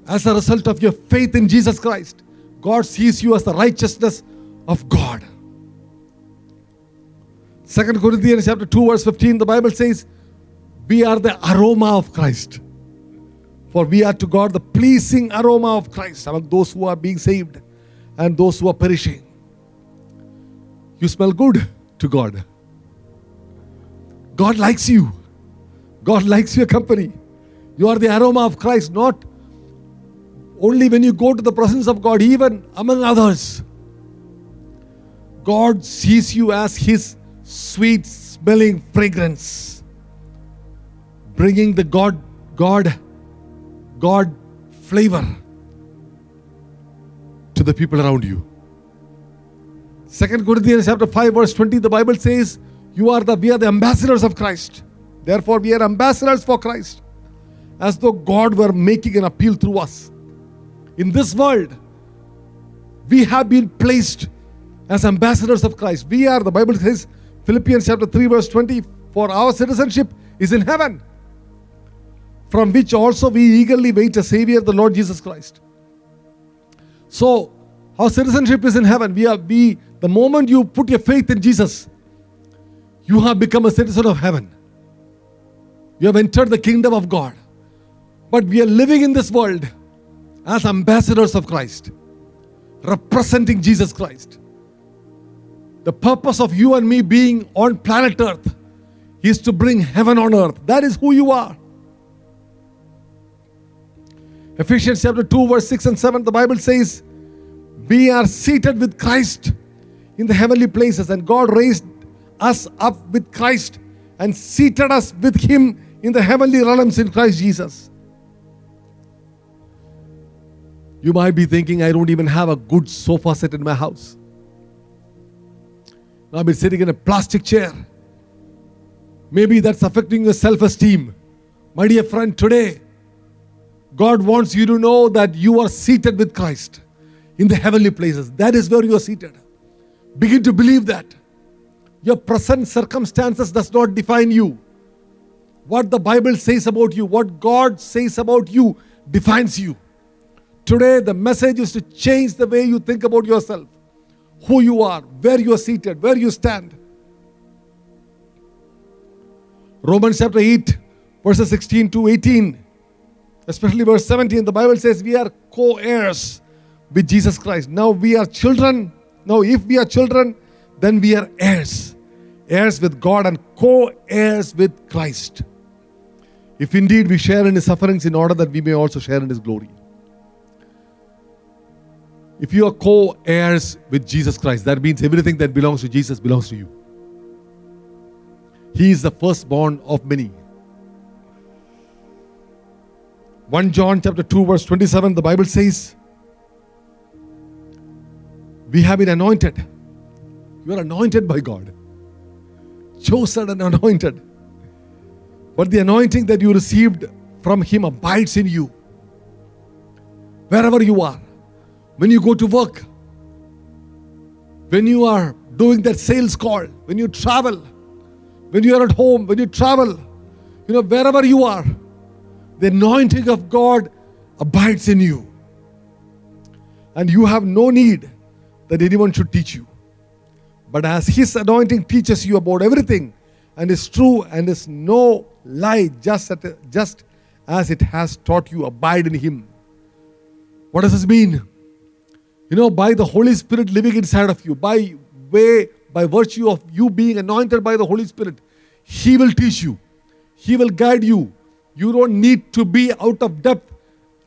As a result of your faith in Jesus Christ, God sees you as the righteousness of God. 2 Corinthians chapter 2 verse 15, the Bible says, we are the aroma of Christ. For we are to God the pleasing aroma of Christ among those who are being saved and those who are perishing. You smell good to God. God likes you. God likes your company. You are the aroma of Christ, not only when you go to the presence of God, even among others. God sees you as his sweet smelling fragrance, bringing the God flavor to the people around you. 2 Corinthians chapter 5 verse 20, the Bible says, we are the ambassadors of Christ. Therefore we are ambassadors for Christ, as though God were making an appeal through us. In this world, we have been placed as ambassadors of Christ. We are, the Bible says, Philippians chapter 3 verse 20, for our citizenship is in heaven, from which also we eagerly wait a Savior, the Lord Jesus Christ. So, our citizenship is in heaven. The moment you put your faith in Jesus, you have become a citizen of heaven. You have entered the kingdom of God. But we are living in this world as ambassadors of Christ, representing Jesus Christ. The purpose of you and me being on planet Earth is to bring heaven on earth. That is who you are. Ephesians chapter 2 verse 6 and 7, the Bible says, we are seated with Christ in the heavenly places, and God raised us up with Christ and seated us with him in the heavenly realms in Christ Jesus. You might be thinking, I don't even have a good sofa set in my house. I've been sitting in a plastic chair. Maybe that's affecting your self-esteem. My dear friend, today, God wants you to know that you are seated with Christ in the heavenly places. That is where you are seated. Begin to believe that. Your present circumstances does not define you. What the Bible says about you, what God says about you, defines you. Today, the message is to change the way you think about yourself, who you are, where you are seated, where you stand. Romans chapter 8, verses 16 to 18, especially verse 17, the Bible says we are co-heirs with Jesus Christ. Now we are children. Now if we are children, then we are heirs. Heirs with God and co-heirs with Christ. If indeed we share in his sufferings, in order that we may also share in his glory. If you are co-heirs with Jesus Christ, that means everything that belongs to Jesus belongs to you. He is the firstborn of many. 1 John chapter 2 verse 27, the Bible says, we have been anointed. You are anointed by God. Chosen and anointed. But the anointing that you received from him abides in you. Wherever you are. When you go to work, when you are doing that sales call, when you travel, when you are at home, when you travel, wherever you are, the anointing of God abides in you. And you have no need that anyone should teach you. But as his anointing teaches you about everything and is true and is no lie, just as it has taught you, abide in him. What does this mean? By the Holy Spirit living inside of you, by virtue of you being anointed by the Holy Spirit, He will teach you. He will guide you. You don't need to be out of depth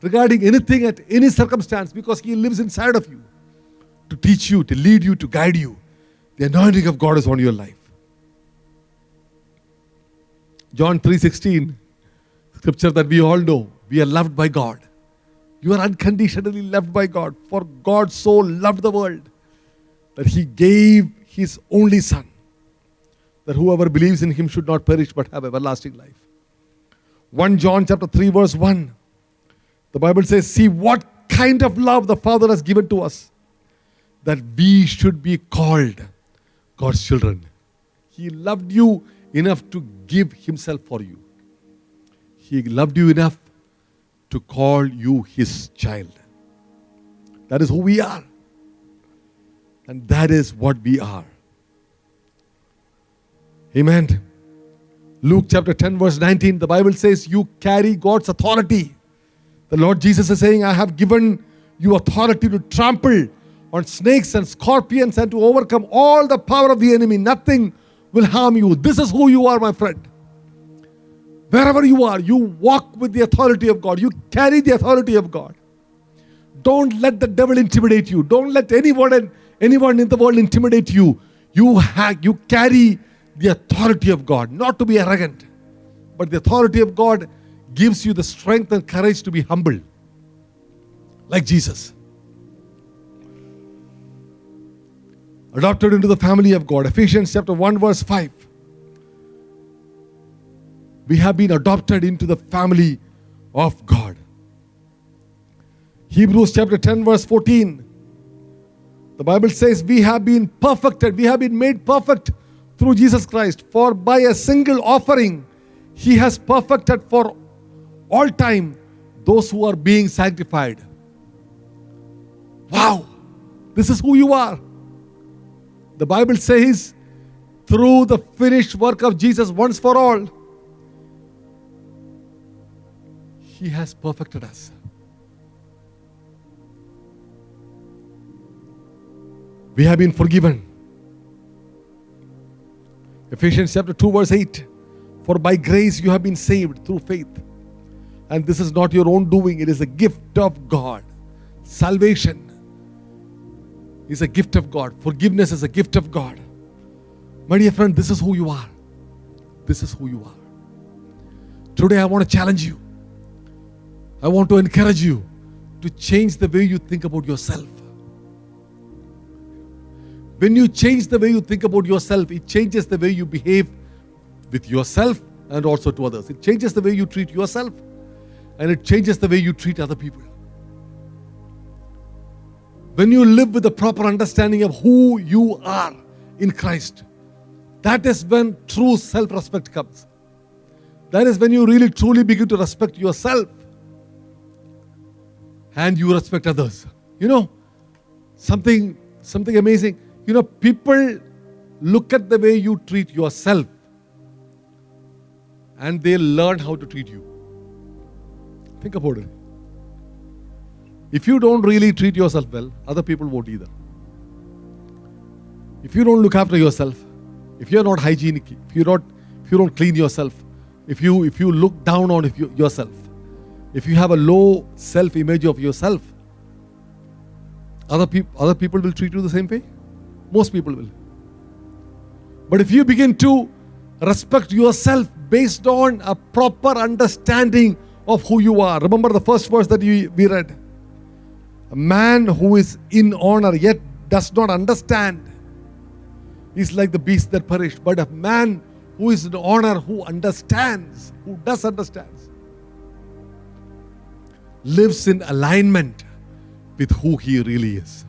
regarding anything at any circumstance, because He lives inside of you to teach you, to lead you, to guide you. The anointing of God is on your life. John 3:16, scripture that we all know. We are loved by God. You are unconditionally loved by God. For God so loved the world that He gave His only Son, that whoever believes in Him should not perish but have everlasting life. 1 John chapter 3 verse 1. The Bible says, see what kind of love the Father has given to us, that we should be called God's children. He loved you enough to give Himself for you. He loved you enough to call you His child. That is who we are. And that is what we are. Amen. Luke chapter 10 verse 19, the Bible says you carry God's authority. The Lord Jesus is saying, I have given you authority to trample on snakes and scorpions and to overcome all the power of the enemy. Nothing will harm you. This is who you are, my friend. Wherever you are, you walk with the authority of God. You carry the authority of God. Don't let the devil intimidate you. Don't let anyone in the world intimidate you. You carry the authority of God. Not to be arrogant, but the authority of God gives you the strength and courage to be humble, like Jesus. Adopted into the family of God. Ephesians chapter 1 verse 5. We have been adopted into the family of God. Hebrews chapter 10 verse 14. The Bible says we have been perfected. We have been made perfect through Jesus Christ. For by a single offering, He has perfected for all time those who are being sanctified. Wow. This is who you are. The Bible says through the finished work of Jesus once for all, He has perfected us. We have been forgiven. Ephesians chapter 2 verse 8. For by grace you have been saved through faith. And this is not your own doing. It is a gift of God. Salvation is a gift of God. Forgiveness is a gift of God. My dear friend, this is who you are. This is who you are. Today I want to challenge you. I want to encourage you to change the way you think about yourself. When you change the way you think about yourself, it changes the way you behave with yourself and also to others. It changes the way you treat yourself and it changes the way you treat other people. When you live with the proper understanding of who you are in Christ, that is when true self-respect comes. That is when you really truly begin to respect yourself and you respect others. Something amazing. People look at the way you treat yourself and they learn how to treat you. Think about it. If you don't really treat yourself well, other people won't either. If you don't look after yourself, if you're not hygienic, if you don't clean yourself, if you look down on yourself, if you have a low self-image of yourself, other people will treat you the same way. Most people will. But if you begin to respect yourself based on a proper understanding of who you are. Remember the first verse that we read. A man who is in honor yet does not understand is like the beast that perished. But a man who is in honor, who understands, who does understand, lives in alignment with who he really is.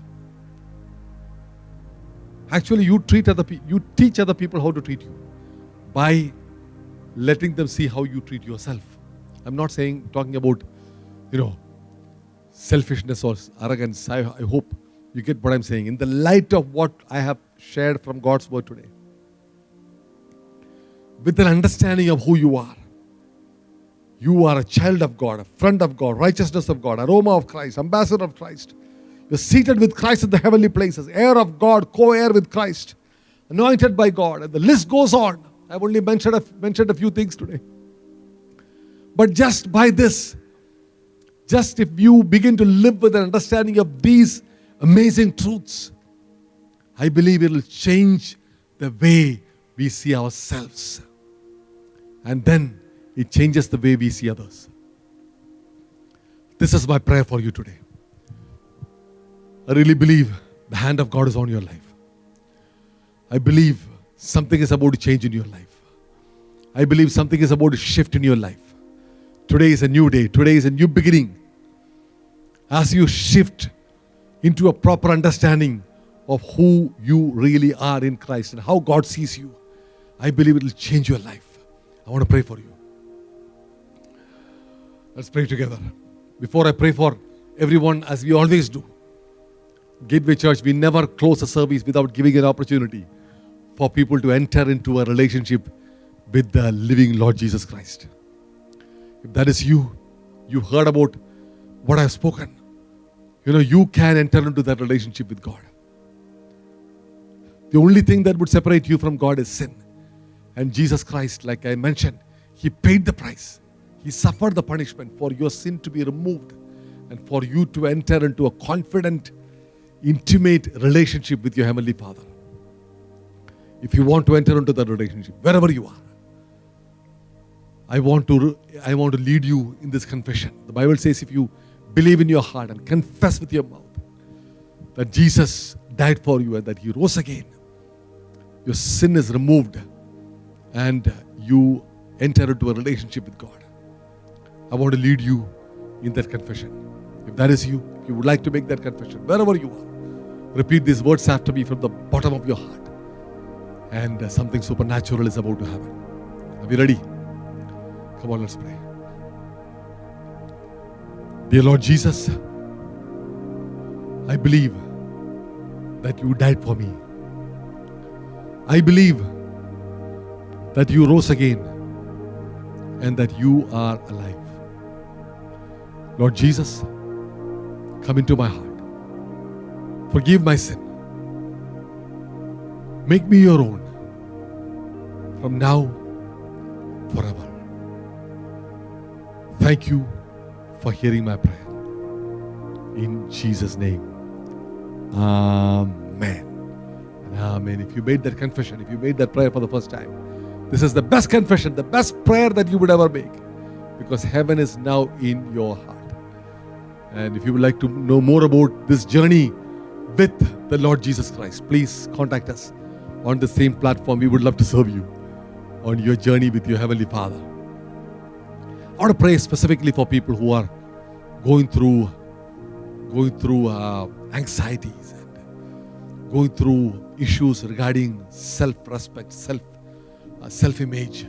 Actually, you teach other people how to treat you by letting them see how you treat yourself. I'm not talking about, selfishness or arrogance. I hope you get what I'm saying. In the light of what I have shared from God's word today, with an understanding of who you are a child of God, a friend of God, righteousness of God, aroma of Christ, ambassador of Christ. You're seated with Christ in the heavenly places, heir of God, co-heir with Christ, anointed by God, and the list goes on. I've only mentioned a few things today. But just by this, just if you begin to live with an understanding of these amazing truths, I believe it will change the way we see ourselves. And then it changes the way we see others. This is my prayer for you today. I really believe the hand of God is on your life. I believe something is about to change in your life. I believe something is about to shift in your life. Today is a new day. Today is a new beginning. As you shift into a proper understanding of who you really are in Christ and how God sees you, I believe it will change your life. I want to pray for you. Let's pray together. Before I pray for everyone, as we always do, Gateway Church, we never close a service without giving an opportunity for people to enter into a relationship with the living Lord Jesus Christ. If that is you, you heard about what I've spoken. You can enter into that relationship with God. The only thing that would separate you from God is sin. And Jesus Christ, like I mentioned, He paid the price. He suffered the punishment for your sin to be removed and for you to enter into a confident, intimate relationship with your Heavenly Father. If you want to enter into that relationship, wherever you are, I want to lead you in this confession. The Bible says if you believe in your heart and confess with your mouth that Jesus died for you and that He rose again, your sin is removed and you enter into a relationship with God. I want to lead you in that confession. If that is you, if you would like to make that confession, wherever you are, repeat these words after me from the bottom of your heart. And something supernatural is about to happen. Are we ready? Come on, let's pray. Dear Lord Jesus, I believe that you died for me. I believe that you rose again and that you are alive. Lord Jesus, come into my heart. Forgive my sin. Make me your own from now, forever. Thank you for hearing my prayer. In Jesus' name, Amen. And Amen. If you made that confession, if you made that prayer for the first time, this is the best confession, the best prayer that you would ever make, because heaven is now in your heart. And if you would like to know more about this journey with the Lord Jesus Christ, please contact us on the same platform. We would love to serve you on your journey with your Heavenly Father. I want to pray specifically for people who are going through anxieties and going through issues regarding self-respect, self-image,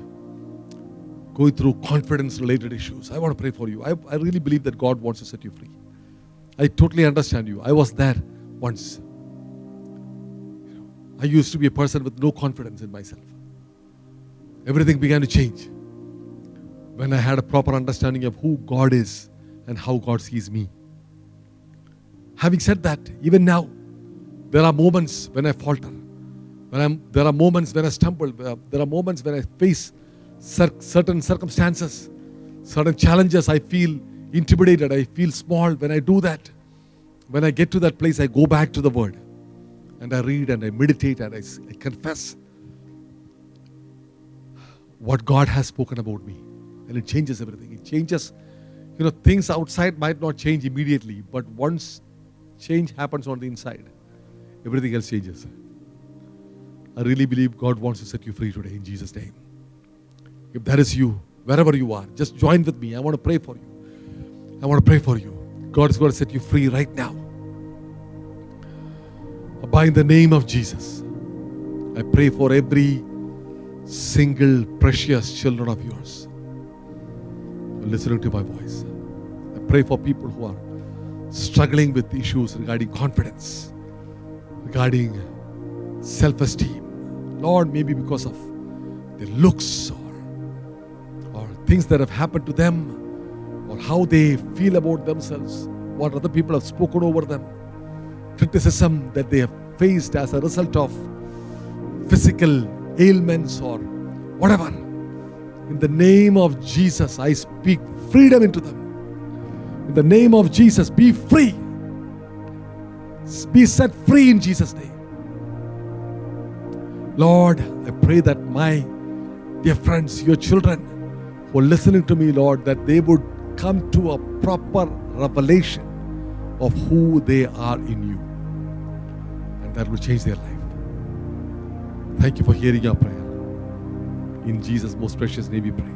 going through confidence-related issues. I want to pray for you. I really believe that God wants to set you free. I totally understand you. I was there once. I used to be a person with no confidence in myself. Everything began to change when I had a proper understanding of who God is and how God sees me. Having said that, even now, there are moments when I falter. There are moments when I stumble. There are moments when I face certain circumstances, certain challenges. I feel intimidated. I feel small. When I do that, when I get to that place, I go back to the Word. And I read and I meditate and I confess what God has spoken about me. And it changes everything. It changes, things outside might not change immediately, but once change happens on the inside, everything else changes. I really believe God wants to set you free today in Jesus' name. If that is you, wherever you are, just join with me. I want to pray for you. I want to pray for you. God is going to set you free right now. By the name of Jesus, I pray for every single precious children of yours listening to my voice. I pray for people who are struggling with issues regarding confidence, regarding self-esteem. Lord, maybe because of their looks or things that have happened to them or how they feel about themselves, what other people have spoken over them. criticism that they have faced as a result of physical ailments or whatever. In the name of Jesus, I speak freedom into them. In the name of Jesus, be free. Be set free in Jesus' name. Lord, I pray that my dear friends, your children who are listening to me, Lord, that they would come to a proper revelation of who they are in you. And that will change their life. Thank you for hearing our prayer. In Jesus' most precious name we pray.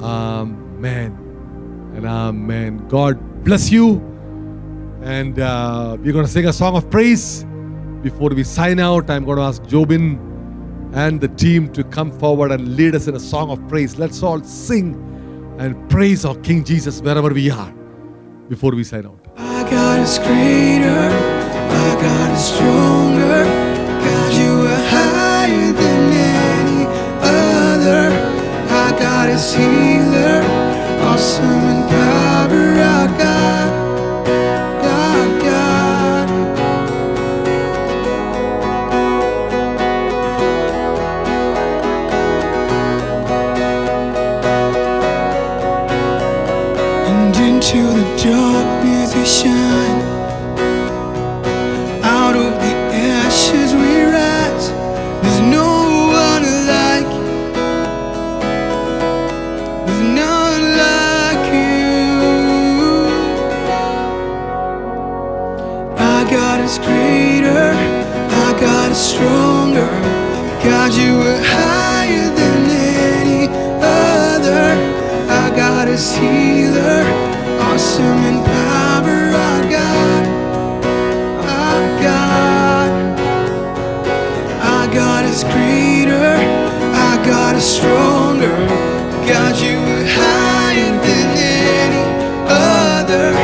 Amen and amen. God bless you. And we're going to sing a song of praise. Before we sign out, I'm going to ask Jobin and the team to come forward and lead us in a song of praise. Let's all sing and praise our King Jesus wherever we are before we sign out. Our God is greater, our God is stronger. God, you are higher than any other. Our God is healer, awesome in power. Our God, our God. And into the darkness we shine. Out of the ashes we rise. There's no one like you. There's none like you. Our God is greater. Our God is stronger. God, you are higher than any other. Our God is healer, awesome in power. Our God, our God. Our God is greater, our God is stronger. God, you are higher than any other.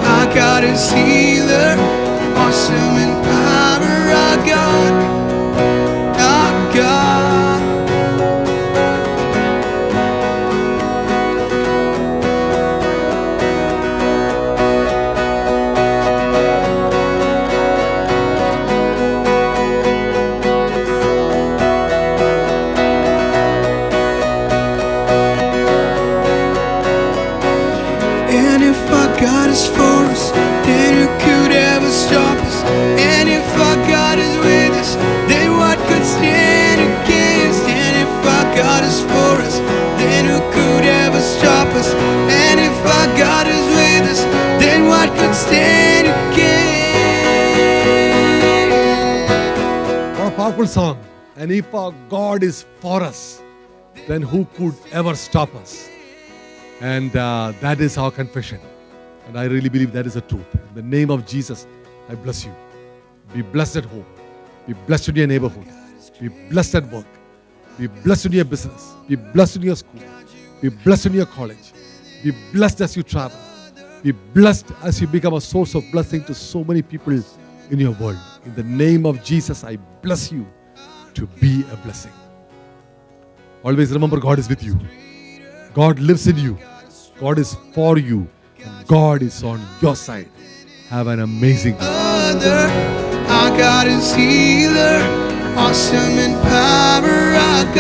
Our God is healer, awesome in power. Our God, our God. And if our God is for us, then who could ever stop us? And if our God is with us, then what could stand against? And if our God is for us, then who could ever stop us? And if our God is with us, then what could stand against? What a powerful song. And if our God is for us, then who could ever stop us? And that is our confession. And I really believe that is the truth. In the name of Jesus, I bless you. Be blessed at home. Be blessed in your neighborhood. Be blessed at work. Be blessed in your business. Be blessed in your school. Be blessed in your college. Be blessed as you travel. Be blessed as you become a source of blessing to so many people in your world. In the name of Jesus, I bless you to be a blessing. Always remember, God is with you. God lives in you. God is for you. And God is on your side. Have an amazing day. Our God is healer, awesome in power. Our